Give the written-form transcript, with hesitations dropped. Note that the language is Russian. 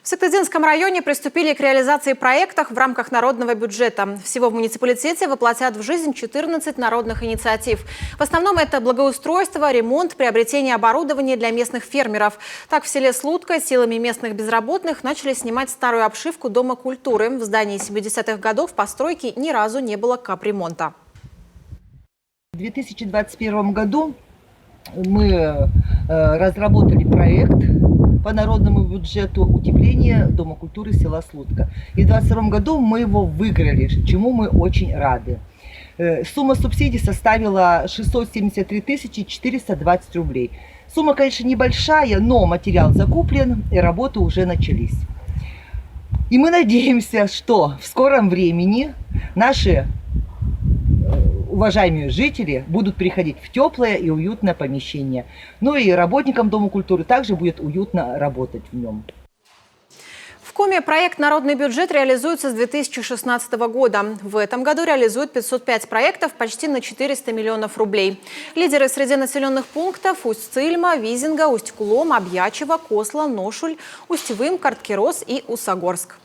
В Сыктывдинском районе приступили к реализации проектов в рамках народного бюджета. Всего в муниципалитете воплотят в жизнь 14 народных инициатив. В основном это благоустройство, ремонт, приобретение оборудования для местных фермеров. Так, в селе Слутка силами местных безработных начали снимать старую обшивку Дома культуры. В здании 70-х годов постройки ни разу не было капремонта. В 2021 году мы разработали проект по народному бюджету утепления Дома культуры села Слутка. И в 2022 году мы его выиграли, чему мы очень рады. Сумма субсидий составила 673 420 рублей. Сумма, конечно, небольшая, но материал закуплен и работы уже начались. И мы надеемся, что в скором времени наши уважаемые жители будут приходить в теплое и уютное помещение. Ну и работникам Дома культуры также будет уютно работать в нем. В Коме проект «Народный бюджет» реализуется с 2016 года. В этом году реализуют 505 проектов почти на 400 миллионов рублей. Лидеры среди населенных пунктов – Усть-Цильма, Визинга, Усть-Кулом, Обьячево, Косла, Ношуль, Усть-Вым, Карткирос и Усогорск.